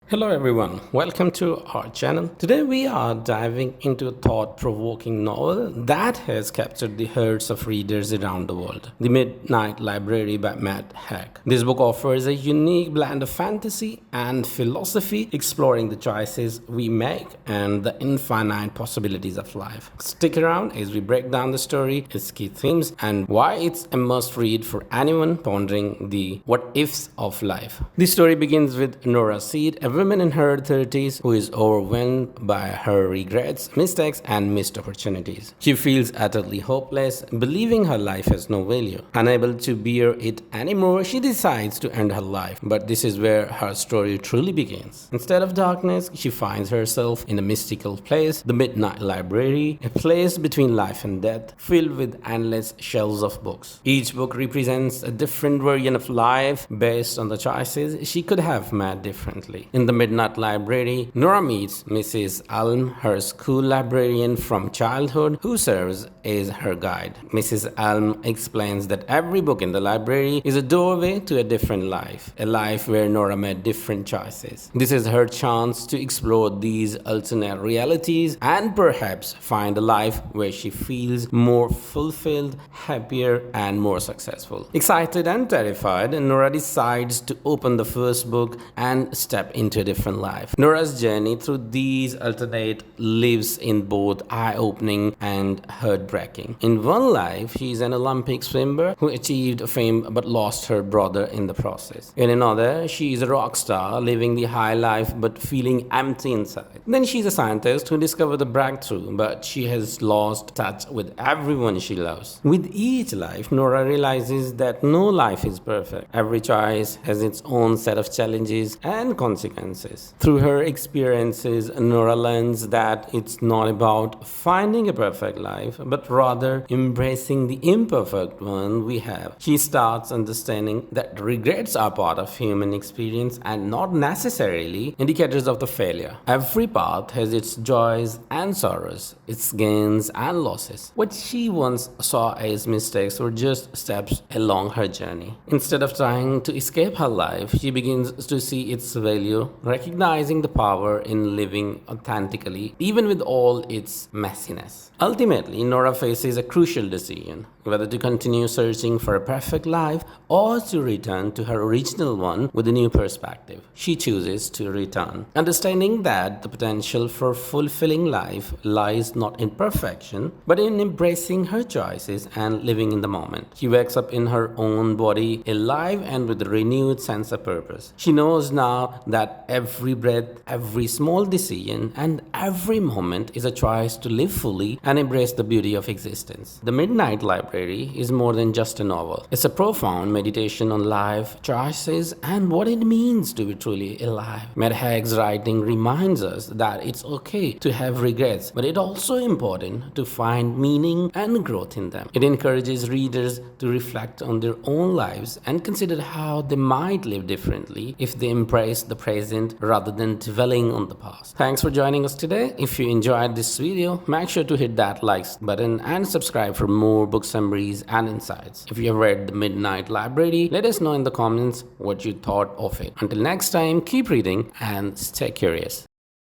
Hello everyone, welcome to our channel. Today we are diving into a thought-provoking novel that has captured the hearts of readers around the world. The Midnight Library by Matt Haig. This book offers a unique blend of fantasy and philosophy, exploring the choices we make and the infinite possibilities of life. Stick around as we break down the story, its key themes, and why it's a must-read for anyone pondering the what-ifs of life. The story begins with Nora Seed, a woman in her 30s who is overwhelmed by her regrets, mistakes, and missed opportunities. She feels utterly hopeless, believing her life has no value. Unable to bear it anymore, she decides to end her life. But this is where her story truly begins. Instead of darkness, she finds herself in a mystical place, the Midnight Library, a place between life and death, filled with endless shelves of books. Each book represents a different version of life based on the choices she could have made differently. In the Midnight Library, Nora meets Mrs. Alm, her school librarian from childhood, who serves as her guide. Mrs. Alm explains that every book in the library is a doorway to a different life, a life where Nora made different choices. This is her chance to explore these alternate realities and perhaps find a life where she feels more fulfilled, happier, and more successful. Excited and terrified, Nora decides to open the first book and step into a different life. Nora's journey through these alternate lives in both eye-opening and heartbreaking. In one life, she is an Olympic swimmer who achieved fame but lost her brother in the process. In another, she is a rock star living the high life but feeling empty inside. Then she's a scientist who discovered the breakthrough, but she has lost touch with everyone she loves. With each life, Nora realizes that no life is perfect. Every choice has its own set of challenges and consequences. Through her experiences, Nora learns that it's not about finding a perfect life, but rather embracing the imperfect one we have. She starts understanding that regrets are part of human experience and not necessarily indicators of the failure. Every path has its joys and sorrows, its gains and losses. What she once saw as mistakes were just steps along her journey. Instead of trying to escape her life, she begins to see its value, recognizing the power in living authentically, even with all its messiness. Ultimately, Nora faces a crucial decision, whether to continue searching for a perfect life or to return to her original one with a new perspective. She chooses to return, understanding that the potential for fulfilling life lies not in perfection, but in embracing her choices and living in the moment. She wakes up in her own body, alive and with a renewed sense of purpose. She knows now that every breath, every small decision, and every moment is a choice to live fully and embrace the beauty of existence. The Midnight Library is more than just a novel. It's a profound meditation on life, choices, and what it means to be truly alive. Matt Haig's writing reminds us that it's okay to have regrets, but it's also important to find meaning and growth in them. It encourages readers to reflect on their own lives and consider how they might live differently if they embrace the present rather than dwelling on the past. Thanks for joining us today. If you enjoyed this video, make sure to hit that like button and subscribe for more book summaries and insights. If you have read The Midnight Library, let us know in the comments what you thought of it. Until next time, keep reading and stay curious.